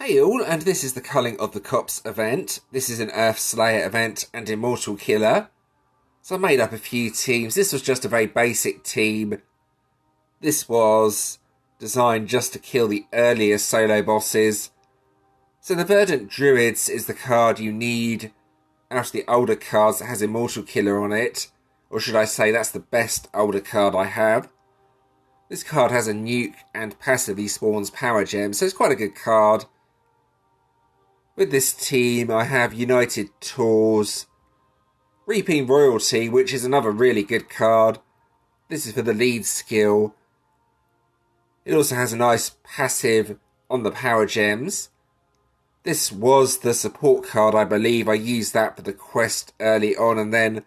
Hey all, and this is the Culling of the Copse event. This is an Earth Slayer event and Immortal Killer. So I made up a few teams. This was just a very basic team. This was designed just to kill the earlier solo bosses. So the Verdant Druids is the card you need out of the older cards that has Immortal Killer on it. Or should I say that's the best older card I have. This card has a nuke and passively spawns power gems, so it's quite a good card. With this team, I have United Tours, Reaping Royalty, which is another really good card. This is for the lead skill. It also has a nice passive on the power gems. This was the support card, I believe. I used that for the quest early on, and then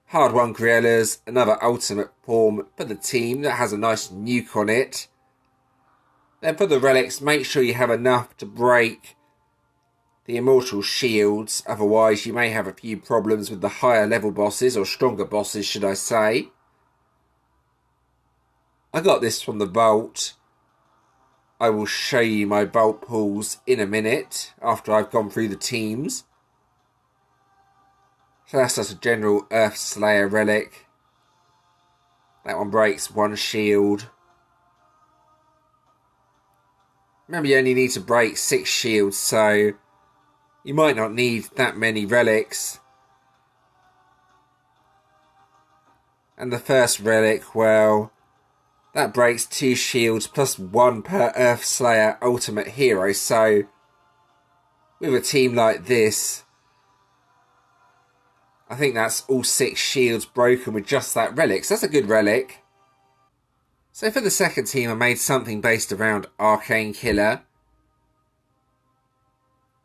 Hard Won Grellas, another ultimate form for the team that has a nice nuke on it. Then for the relics, make sure you have enough to break the immortal shields, otherwise you may have a few problems with the higher level bosses, or stronger bosses should I say. I got this from the vault. I will show you my vault pulls in a minute after I've gone through the teams. So that's just a general Earth Slayer relic. That one breaks one shield. Remember, you only need to break 6 shields, so you might not need that many relics. And the first relic, well, that breaks 2 shields plus 1 per Earth Slayer ultimate hero. So with a team like this, I think that's all 6 shields broken with just that relic. So that's a good relic. So for the second team, I made something based around Arcane Killer.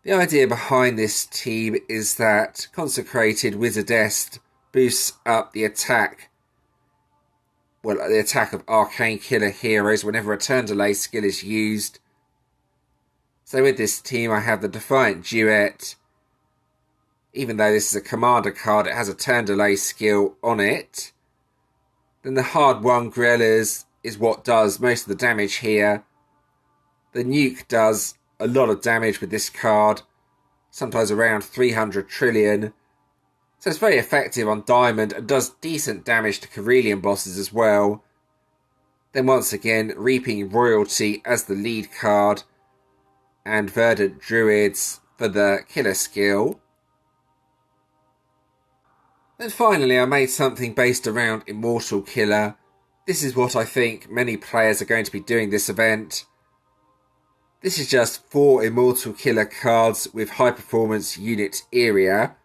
The idea behind this team is that Consecrated Wizardess boosts up the attack. Well, the attack of Arcane Killer heroes whenever a turn delay skill is used. So with this team I have the Defiant Duet. Even though this is a commander card, it has a turn delay skill on it. Then the Hard Won Grellas is what does most of the damage here. The nuke does a lot of damage with this card, sometimes around 300 trillion. So it's very effective on Diamond and does decent damage to Carillion bosses as well. Then once again, Reaping Royalty as the lead card, and Verdant Druids for the killer skill. Then finally I made something based around Immortal Killer. This is what I think many players are going to be doing this event. This is just 4 Immortal Killer cards with high performance unit area.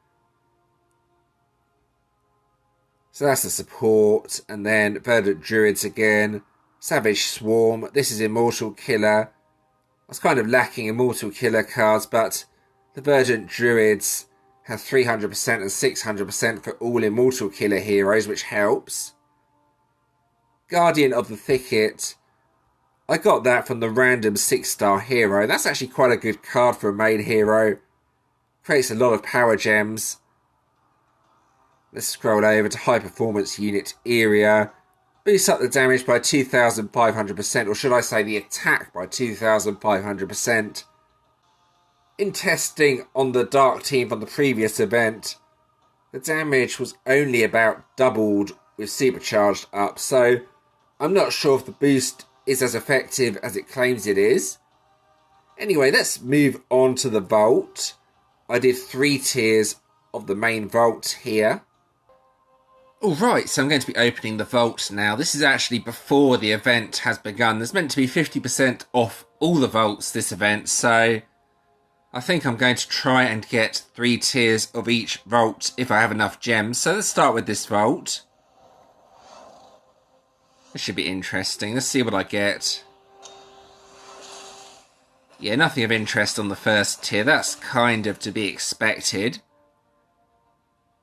So that's the support, and then Verdant Druids again. Savage Swarm, this is Immortal Killer. I was kind of lacking Immortal Killer cards, but the Verdant Druids have 300% and 600% for all Immortal Killer heroes, which helps. Guardian of the Thicket, I got that from the random 6-star hero. That's actually quite a good card for a main hero. Creates a lot of power gems. Let's scroll over to high performance unit area. Boosts up the damage by 2,500%, or should I say the attack by 2,500%. In testing on the Dark team from the previous event, the damage was only about doubled with supercharged up, so I'm not sure if the boost is as effective as it claims it is. Anyway, let's move on to the vault. I did 3 tiers of the main vault here. Alright, so I'm going to be opening the vault now. This is actually before the event has begun. There's meant to be 50% off all the vaults this event, so I think I'm going to try and get 3 tiers of each vault if I have enough gems. So let's start with this vault. This should be interesting. Let's see what I get. Yeah, nothing of interest on the first tier. That's kind of to be expected.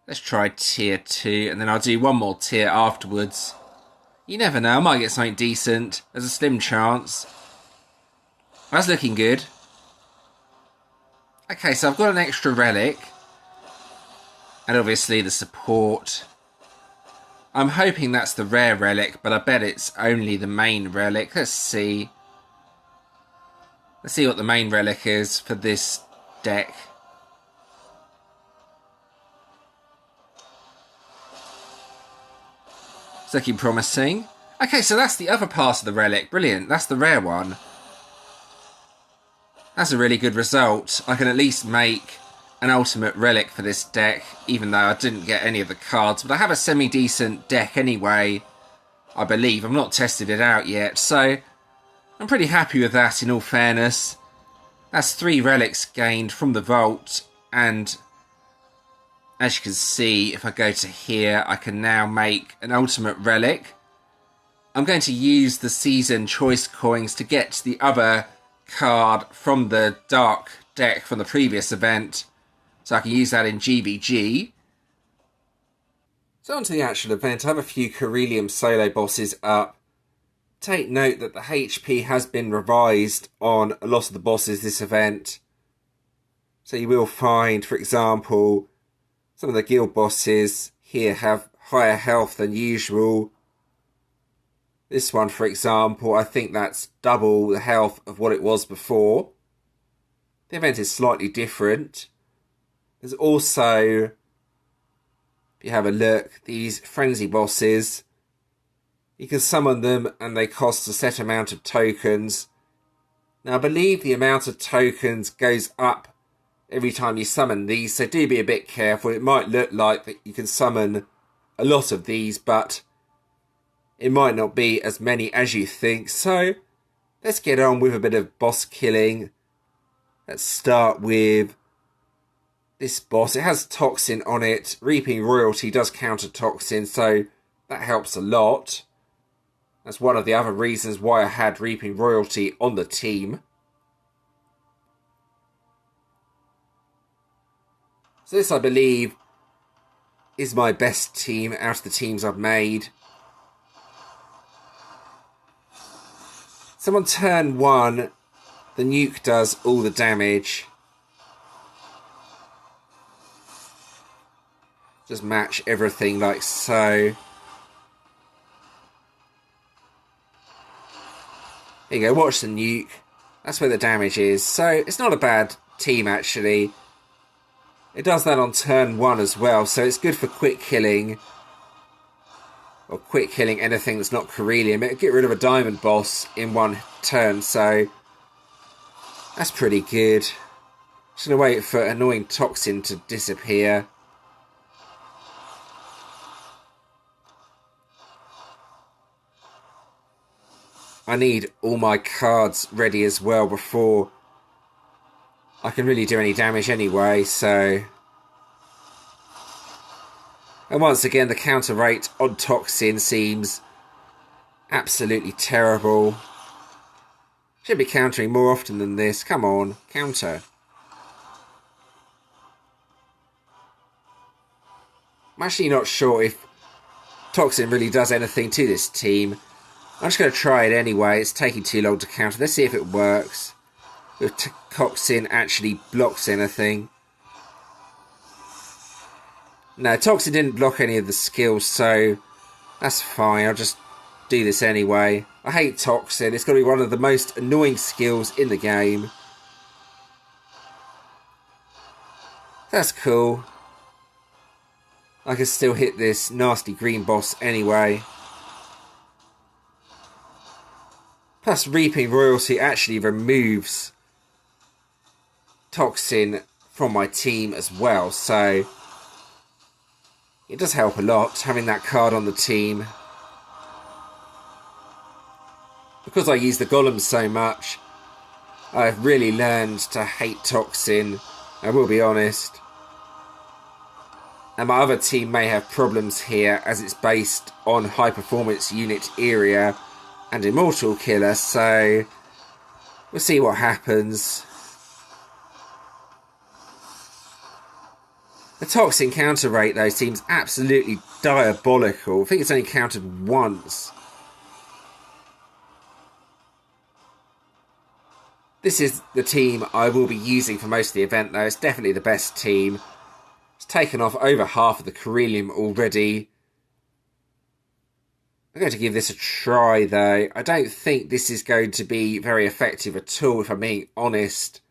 Let's try tier 2, and then I'll do one more tier afterwards. You never know, I might get something decent. There's a slim chance. That's looking good. Okay, so I've got an extra relic. And obviously the support. I'm hoping that's the rare relic, but I bet it's only the main relic. Let's see. Let's see what the main relic is for this deck. It's looking promising. Okay, so that's the other part of the relic. Brilliant. That's the rare one. That's a really good result. I can at least make an ultimate relic for this deck, even though I didn't get any of the cards. But I have a semi-decent deck anyway, I believe. I've not tested it out yet, so I'm pretty happy with that, in all fairness. That's 3 relics gained from the vault, and as you can see, if I go to here, I can now make an ultimate relic. I'm going to use the season choice coins to get the other card from the dark deck from the previous event, so I can use that in GVG. So on to the actual event. I have a few Corellium solo bosses up. Take note that the HP has been revised on a lot of the bosses this event. So you will find, for example, some of the guild bosses here have higher health than usual. This one, for example, I think that's double the health of what it was before. The event is slightly different. There's also, if you have a look, these frenzy bosses. You can summon them and they cost a set amount of tokens. Now I believe the amount of tokens goes up every time you summon these, so do be a bit careful. It might look like that you can summon a lot of these, but it might not be as many as you think. So let's get on with a bit of boss killing. Let's start with this boss. It has Toxin on it. Reaping Royalty does counter Toxin, so that helps a lot. That's one of the other reasons why I had Reaping Royalty on the team. So this, I believe, is my best team out of the teams I've made. So on turn 1, the nuke does all the damage. Just match everything like so. There you go, watch the nuke. That's where the damage is. So it's not a bad team, actually. It does that on turn 1 as well, so it's good for quick killing. Or quick killing anything that's not Corellium. It'll get rid of a diamond boss in 1 turn, so that's pretty good. Just gonna wait for annoying Toxin to disappear. I need all my cards ready as well before I can really do any damage anyway, so... And once again, the counter rate on Toxin seems absolutely terrible. Should be countering more often than this. Come on, counter. I'm actually not sure if Toxin really does anything to this team. I'm just going to try it anyway. It's taking too long to counter. Let's see if it works. If Toxin actually blocks anything. No, Toxin didn't block any of the skills, so that's fine. I'll just do this anyway. I hate Toxin. It's got to be one of the most annoying skills in the game. That's cool. I can still hit this nasty green boss anyway. Plus, Reaping Royalty actually removes Toxin from my team as well, so it does help a lot having that card on the team. Because I use the golems so much, I've really learned to hate Toxin, I will be honest. And my other team may have problems here as it's based on high performance unit area and Immortal Killer, so we'll see what happens. The Toxin counter rate though seems absolutely diabolical. I think it's only countered once. This is the team I will be using for most of the event though. It's definitely the best team. It's taken off over half of the Corellium already. I'm going to give this a try, though. I don't think this is going to be very effective at all, if I'm being honest.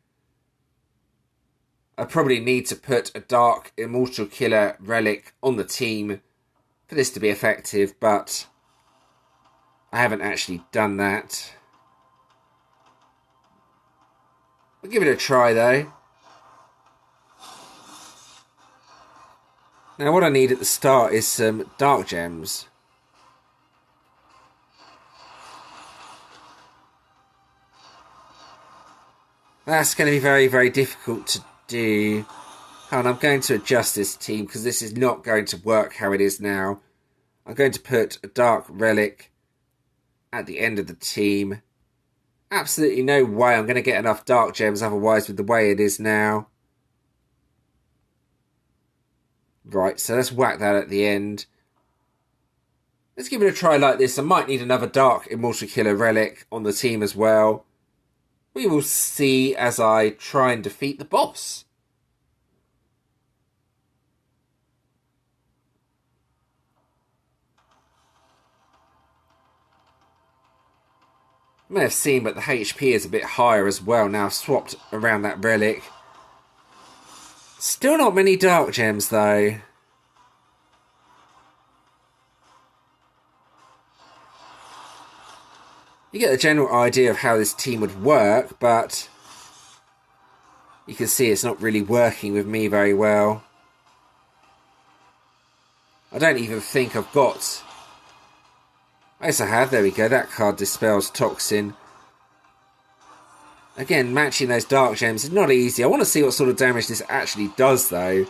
I probably need to put a Dark Immortal Killer relic on the team for this to be effective, but I haven't actually done that. I'll give it a try, though. Now, what I need at the start is some Dark Gems. That's going to be very, very difficult to do. And I'm going to adjust this team because this is not going to work how it is now. I'm going to put a Dark Relic at the end of the team. Absolutely no way I'm going to get enough Dark Gems otherwise with the way it is now. Right, so let's whack that at the end. Let's give it a try like this. I might need another Dark Immortal Killer relic on the team as well. We will see as I try and defeat the boss. You may have seen, but the HP is a bit higher as well now. I've swapped around that relic. Still not many Dark Gems though. You get the general idea of how this team would work, but you can see it's not really working with me very well. I don't even think I've got... Yes, I have. There we go. That card dispels Toxin. Again, matching those Dark Gems is not easy. I want to see what sort of damage this actually does, though.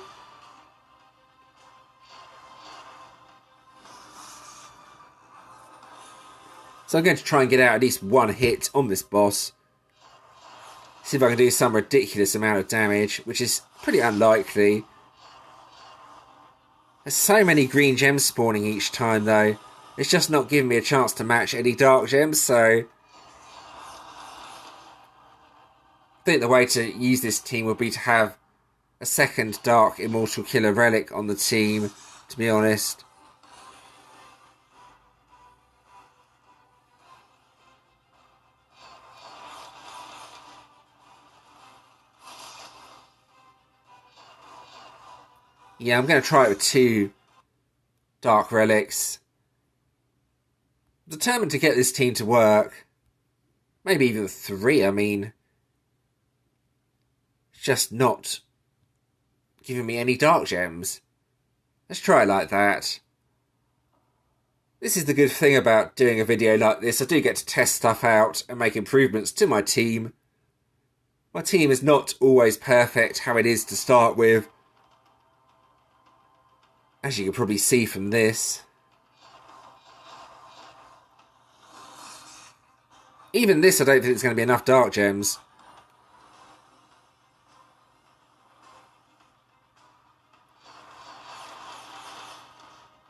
So I'm going to try and get out at least one hit on this boss. See if I can do some ridiculous amount of damage, which is pretty unlikely. There's so many green gems spawning each time, though. It's just not giving me a chance to match any Dark Gems, so... I think the way to use this team would be to have a second Dark Immortal Killer relic on the team, to be honest. Yeah, I'm going to try it with 2 Dark Relics. I'm determined to get this team to work. Maybe even 3, I mean. It's just not giving me any Dark Gems. Let's try it like that. This is the good thing about doing a video like this. I do get to test stuff out and make improvements to my team. My team is not always perfect how it is to start with. As you can probably see from this. Even this, I don't think it's going to be enough Dark Gems.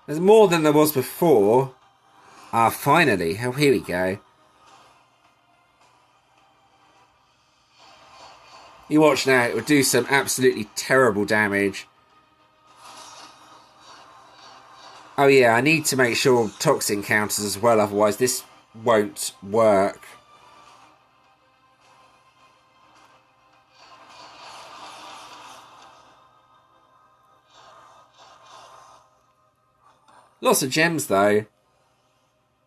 There's more than there was before. Ah, finally. Oh, here we go. You watch now, it would do some absolutely terrible damage. Oh yeah, I need to make sure Toxin counters as well, otherwise this won't work. Lots of gems though.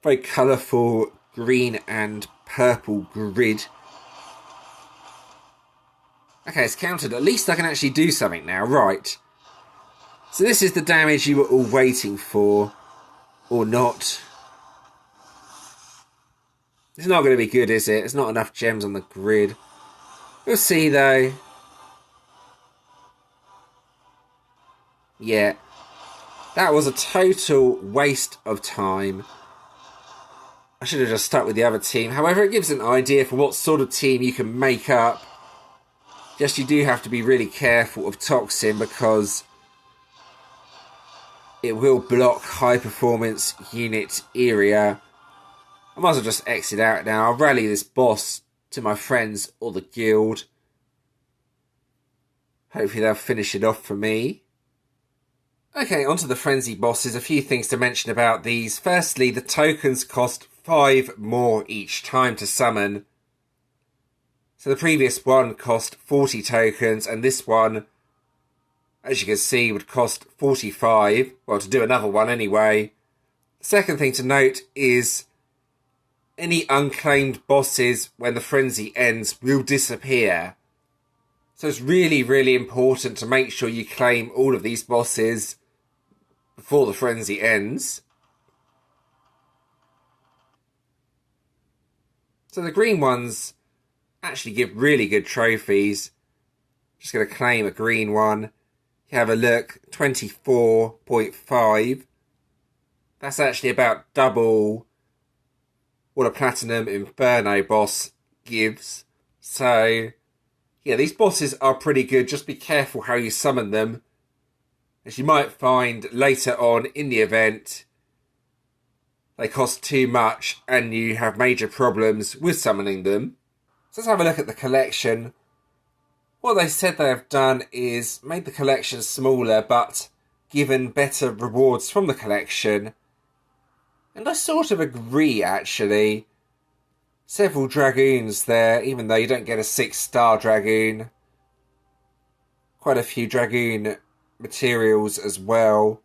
Very colourful green and purple grid. Okay, it's countered. At least I can actually do something now. Right. So this is the damage you were all waiting for. Or not. It's not going to be good, is it? There's not enough gems on the grid. We'll see, though. Yeah. That was a total waste of time. I should have just stuck with the other team. However, it gives an idea for what sort of team you can make up. Just you do have to be really careful of Toxin because it will block high performance unit area. I might as well just exit out now. I'll rally this boss to my friends or the guild. Hopefully they'll finish it off for me. Okay, onto the Frenzy bosses. A few things to mention about these. Firstly, the tokens cost 5 more each time to summon. So the previous one cost 40 tokens, and this one, as you can see, would cost 45. Well, to do another one anyway. The second thing to note is any unclaimed bosses, when the Frenzy ends, will disappear. So it's really, really important to make sure you claim all of these bosses before the Frenzy ends. So the green ones actually give really good trophies. Just going to claim a green one. You have a look, 24.5. That's actually about double what a Platinum Inferno boss gives. So, yeah, these bosses are pretty good. Just be careful how you summon them, as you might find later on in the event they cost too much and you have major problems with summoning them. So let's have a look at the collection. What they said they have done is made the collection smaller but given better rewards from the collection. And I sort of agree, actually. Several dragoons there, even though you don't get a 6-star dragoon. Quite a few dragoon materials as well.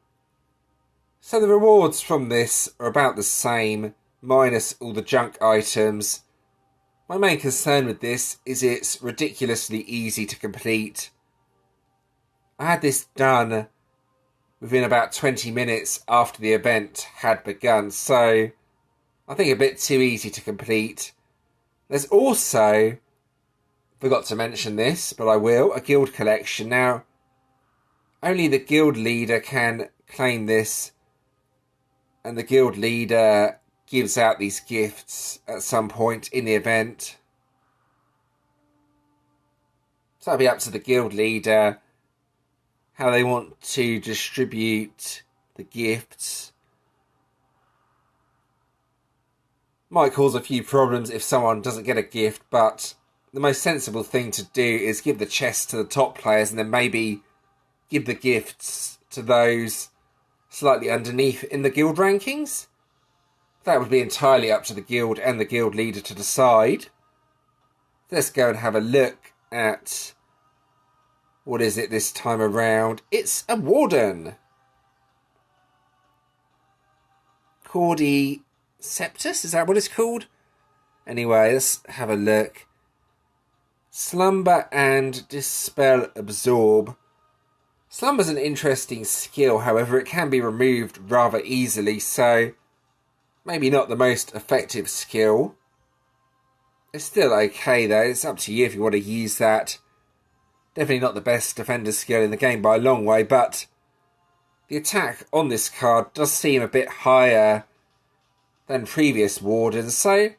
So the rewards from this are about the same, minus all the junk items. My main concern with this is it's ridiculously easy to complete. I had this done within about 20 minutes after the event had begun, so I think a bit too easy to complete. There's also, forgot to mention this, but I will, a guild collection. Now, only the guild leader can claim this, and the guild leader gives out these gifts at some point in the event. So that'll be up to the guild leader how they want to distribute the gifts. Might cause a few problems if someone doesn't get a gift, but the most sensible thing to do is give the chest to the top players and then maybe give the gifts to those slightly underneath in the guild rankings. That would be entirely up to the guild and the guild leader to decide. Let's go and have a look at what is it this time around. It's a warden. Cordyceptus, is that what it's called? Anyway, let's have a look. Slumber and Dispel Absorb. Slumber's an interesting skill, however it can be removed rather easily, so maybe not the most effective skill. It's still okay though, it's up to you if you want to use that. Definitely not the best defender skill in the game by a long way, but the attack on this card does seem a bit higher than previous wardens, so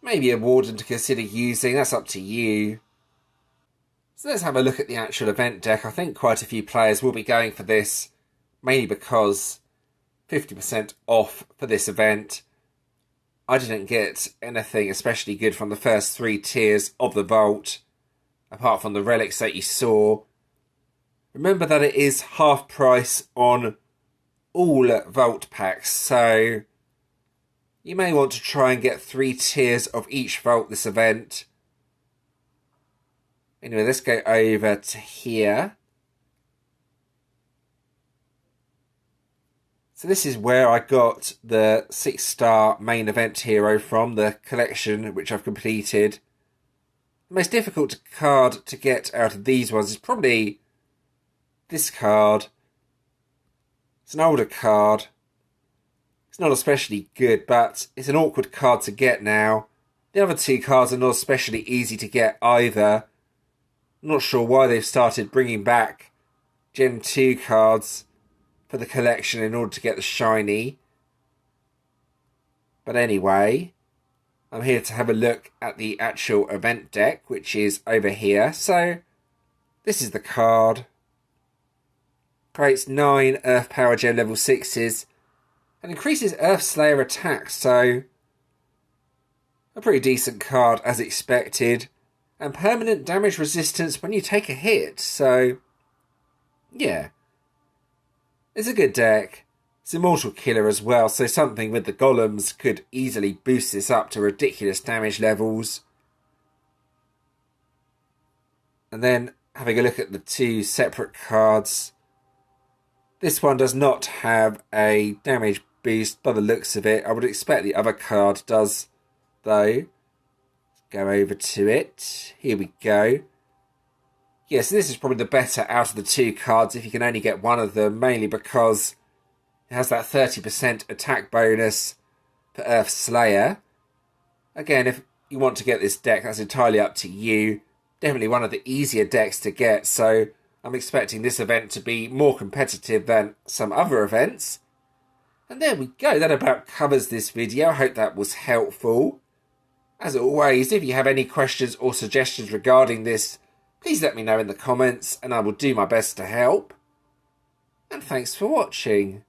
maybe a warden to consider using, that's up to you. So let's have a look at the actual event deck. I think quite a few players will be going for this, mainly because 50% off for this event. I didn't get anything especially good from the first 3 tiers of the vault, apart from the relics that you saw. Remember that it is half price on all vault packs, so you may want to try and get 3 tiers of each vault this event. Anyway, let's go over to here. So this is where I got the 6-star main event hero from, the collection which I've completed. The most difficult card to get out of these ones is probably this card. It's an older card. It's not especially good, but it's an awkward card to get now. The other 2 cards are not especially easy to get either. I'm not sure why they've started bringing back Gen 2 cards for the collection in order to get the shiny. But anyway, I'm here to have a look at the actual event deck, which is over here. So, this is the card. Creates 9 Earth Power Gem level 6s and increases Earth Slayer attack, so a pretty decent card as expected. And permanent damage resistance when you take a hit, so yeah. It's a good deck. It's Immortal Killer as well, so something with the golems could easily boost this up to ridiculous damage levels. And then having a look at the two separate cards. This one does not have a damage boost by the looks of it. I would expect the other card does, though. Go over to it. Here we go. Yeah, so this is probably the better out of the two cards if you can only get one of them, mainly because it has that 30% attack bonus for Earth Slayer. Again, if you want to get this deck, that's entirely up to you. Definitely one of the easier decks to get, so I'm expecting this event to be more competitive than some other events. And there we go, that about covers this video. I hope that was helpful. As always, if you have any questions or suggestions regarding this, please let me know in the comments and I will do my best to help. And thanks for watching.